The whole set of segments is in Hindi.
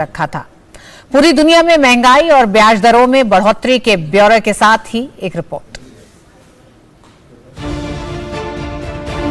रखा था। पूरी दुनिया में महंगाई और ब्याज दरों में बढ़ोतरी के ब्यौरे के साथ ही एक रिपोर्ट।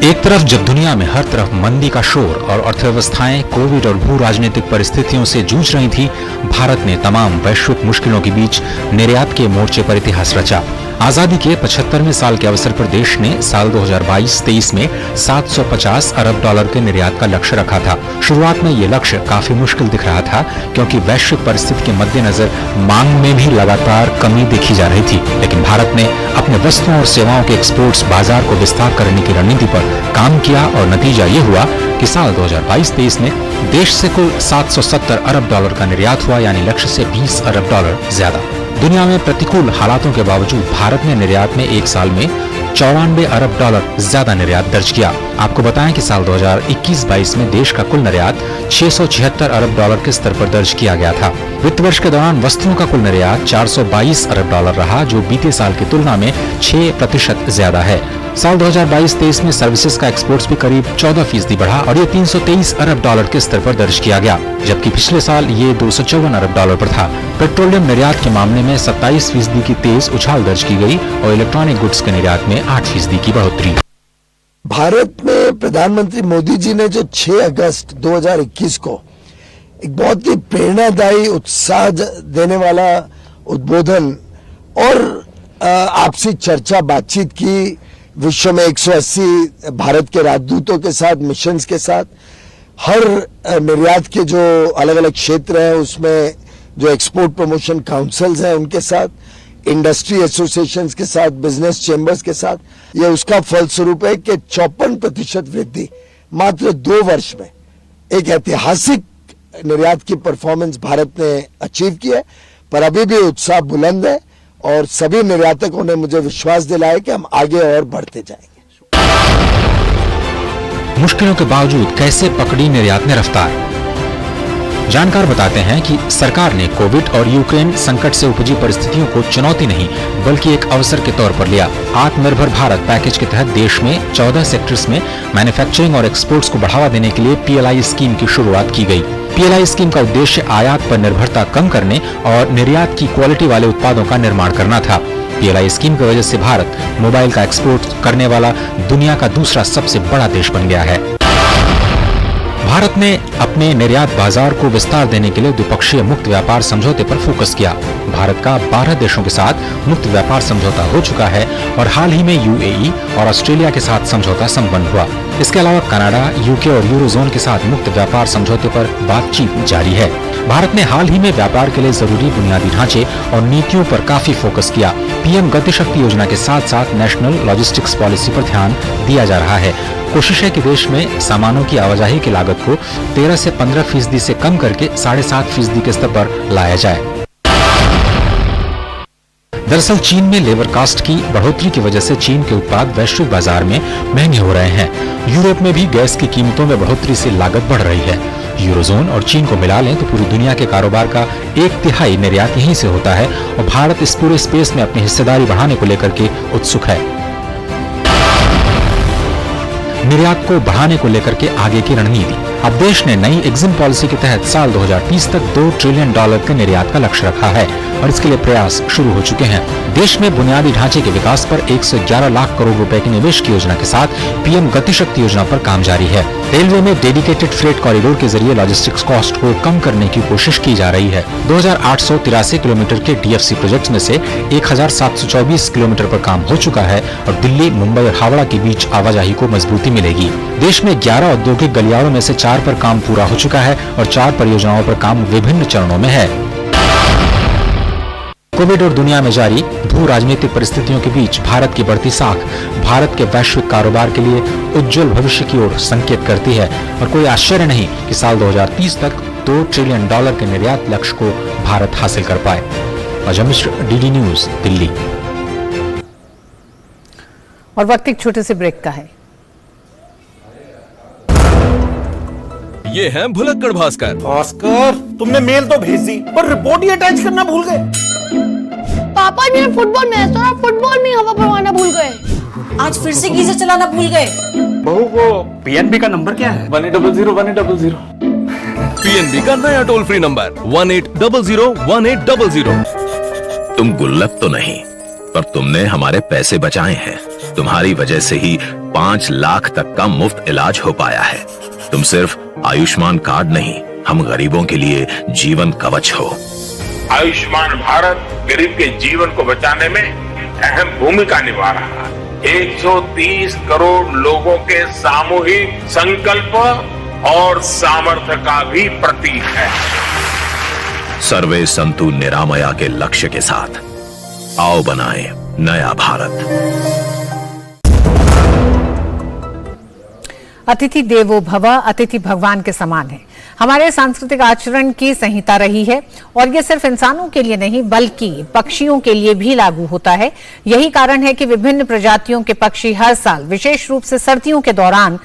एक तरफ जब दुनिया में हर तरफ मंदी का शोर और अर्थव्यवस्थाएं कोविड और भू राजनीतिक परिस्थितियों से जूझ रही थी, भारत ने तमाम वैश्विक मुश्किलों के बीच निर्यात के मोर्चे पर इतिहास रचा। आजादी के 75वें साल के अवसर पर देश ने साल 2022-23 में 750 अरब डॉलर के निर्यात का लक्ष्य रखा था। शुरुआत में ये लक्ष्य काफी मुश्किल दिख रहा था, क्योंकि वैश्विक परिस्थिति के मद्देनजर मांग में भी लगातार कमी देखी जा रही थी। लेकिन भारत ने अपने वस्तुओं और सेवाओं के एक्सपोर्ट्स बाजार को विस्तार करने की रणनीति पर काम किया और नतीजा ये हुआ कि साल 2022-23 में देश से कुल 770 अरब डॉलर का निर्यात हुआ, यानी लक्ष्य से 20 अरब डॉलर ज्यादा। दुनिया में प्रतिकूल हालातों के बावजूद भारत ने निर्यात में एक साल में 94 अरब डॉलर ज्यादा निर्यात दर्ज किया। आपको बताएं कि साल 2021-22 में देश का कुल निर्यात 676 अरब डॉलर के स्तर पर दर्ज किया गया था। वित्त वर्ष के दौरान वस्तुओं का कुल निर्यात 422 अरब डॉलर रहा, जो बीते साल की तुलना में 6% ज्यादा है। साल 2022-23 में सर्विसेज का एक्सपोर्ट्स भी करीब 14% बढ़ा और ये 323 अरब डॉलर के स्तर पर दर्ज किया गया, जबकि पिछले साल ये 254 अरब डॉलर पर था। पेट्रोलियम निर्यात के मामले में 27% की तेज उछाल दर्ज की गई और इलेक्ट्रॉनिक गुड्स के निर्यात में 8% की बढ़ोतरी। भारत में प्रधानमंत्री मोदी जी ने जो 6 अगस्त 2021 को एक बहुत ही प्रेरणादायी, उत्साह देने वाला उद्बोधन और आपसी चर्चा बातचीत की, विश्व में 180 भारत के राजदूतों के साथ, मिशंस के साथ, हर निर्यात के जो अलग अलग क्षेत्र हैं उसमें जो एक्सपोर्ट प्रमोशन काउंसिल्स हैं उनके साथ, इंडस्ट्री एसोसिएशंस के साथ, बिजनेस चेंबर्स के साथ, ये उसका फलस्वरूप है कि 54% वृद्धि मात्र 2 वर्ष में, एक ऐतिहासिक निर्यात की परफॉर्मेंस भारत ने अचीव की है। पर अभी भी उत्साह बुलंद है और सभी निर्यातकों ने मुझे विश्वास दिलाया कि हम आगे और बढ़ते जाएंगे। मुश्किलों के बावजूद कैसे पकड़ी निर्यात ने रफ्तार? जानकार बताते हैं कि सरकार ने कोविड और यूक्रेन संकट से उपजी परिस्थितियों को चुनौती नहीं बल्कि एक अवसर के तौर पर लिया। आत्मनिर्भर भारत पैकेज के तहत देश में 14 सेक्टर्स में मैन्युफैक्चरिंग और एक्सपोर्ट्स को बढ़ावा देने के लिए PLI स्कीम की शुरुआत की गई। PLI स्कीम का उद्देश्य आयात पर निर्भरता कम करने और निर्यात की क्वालिटी वाले उत्पादों का निर्माण करना था। PLI स्कीम की वजह से भारत मोबाइल का एक्सपोर्ट करने वाला दुनिया का दूसरा सबसे बड़ा देश बन गया है। भारत ने अपने निर्यात बाजार को विस्तार देने के लिए द्विपक्षीय मुक्त व्यापार समझौते पर फोकस किया। भारत का 12 देशों के साथ मुक्त व्यापार समझौता हो चुका है और हाल ही में UAE और ऑस्ट्रेलिया के साथ समझौता संपन्न हुआ। इसके अलावा कनाडा, UK और यूरोजोन के साथ मुक्त व्यापार समझौते पर बातचीत जारी है। भारत ने हाल ही में व्यापार के लिए जरूरी बुनियादी ढांचे और नीतियों पर काफी फोकस किया। PM गति शक्ति योजना के साथ साथ नेशनल लॉजिस्टिक्स पॉलिसी पर ध्यान दिया जा रहा है। कोशिश है कि देश में सामानों की आवाजाही की लागत को 13 से 15% से कम करके 7.5% के स्तर पर लाया जाए। दरअसल चीन में लेबर कास्ट की बढ़ोतरी की वजह से चीन के उत्पाद वैश्विक बाजार में महंगे हो रहे हैं। यूरोप में भी गैस की कीमतों में बढ़ोतरी से लागत बढ़ रही है। यूरोजोन और चीन को मिला लें तो पूरी दुनिया के कारोबार का 1/3 निर्यात यहीं से होता है और भारत इस पूरे स्पेस में अपनी हिस्सेदारी बढ़ाने को लेकर के उत्सुक है। निर्यात को बढ़ाने को लेकर के आगे की रणनीति। अब देश ने नई एग्जिम पॉलिसी के तहत साल 2030 तक $2 ट्रिलियन के निर्यात का लक्ष्य रखा है और इसके लिए प्रयास शुरू हो चुके हैं। देश में बुनियादी ढांचे के विकास पर 111 लाख करोड़ रुपए के निवेश की योजना के साथ PM गति शक्ति योजना पर काम जारी है। रेलवे में डेडिकेटेड फ्रेट कॉरिडोर के जरिए लॉजिस्टिक्स कॉस्ट को कम करने की कोशिश की जा रही है। 2883 किलोमीटर के DFC प्रोजेक्ट में से 1724 किलोमीटर पर काम हो चुका है और दिल्ली, मुंबई और हावड़ा के बीच आवाजाही को मजबूती मिलेगी। देश में 11 औद्योगिक गलियारों में से 4 पर काम पूरा हो चुका है और 4 परियोजनाओं पर काम विभिन्न चरणों में है। कोविड और दुनिया में जारी भू राजनीतिक परिस्थितियों के बीच भारत की बढ़ती साख भारत के वैश्विक कारोबार के लिए उज्जवल भविष्य की ओर संकेत करती है और कोई आश्चर्य नहीं कि साल 2030 तक $2 ट्रिलियन के निर्यात लक्ष्य को भारत हासिल कर पाए। Ajay Mishra, DD news, Delhi. और वक्त एक छोटे से ब्रेक का है। ये है भुलक्कड़ भास्कर। भास्कर, तुमने मेल तो भेज दी पर रिपोर्ट ही अटैच करना भूल गए। पापा मेरा फुटबॉल मैच तो फुटबॉल में हवा भरवाना भूल गए। आज फिर से गीजर चलाना भूल गए। बहू, वो PNB का नंबर क्या है? 1800 1800। पीएनबी का नया टोल फ्री नंबर 18001800। तुम गुल्लक तो नहीं, पर तुमने हमारे पैसे बचाए हैं। तुम्हारी वजह से ही 5 लाख तक का मुफ्त इलाज हो पाया है। तुम सिर्फ आयुष्मान कार्ड नहीं, हम गरीबों के लिए जीवन कवच हो। आयुष्मान भारत गरीब के जीवन को बचाने में अहम भूमिका निभा रहा है। 130 करोड़ लोगों के सामूहिक संकल्प और सामर्थ्य का भी प्रतीक है। सर्वे संतु निरामया के लक्ष्य के साथ आओ बनाएं नया भारत। अतिथि देवो भव, अतिथि भगवान के समान है। हमारे सांस्कृतिक आचरण की संहिता रही है और ये सिर्फ इंसानों के लिए नहीं बल्कि पक्षियों के लिए भी लागू होता है। यही कारण है कि विभिन्न प्रजातियों के पक्षी हर साल विशेष रूप से सर्दियों के दौरान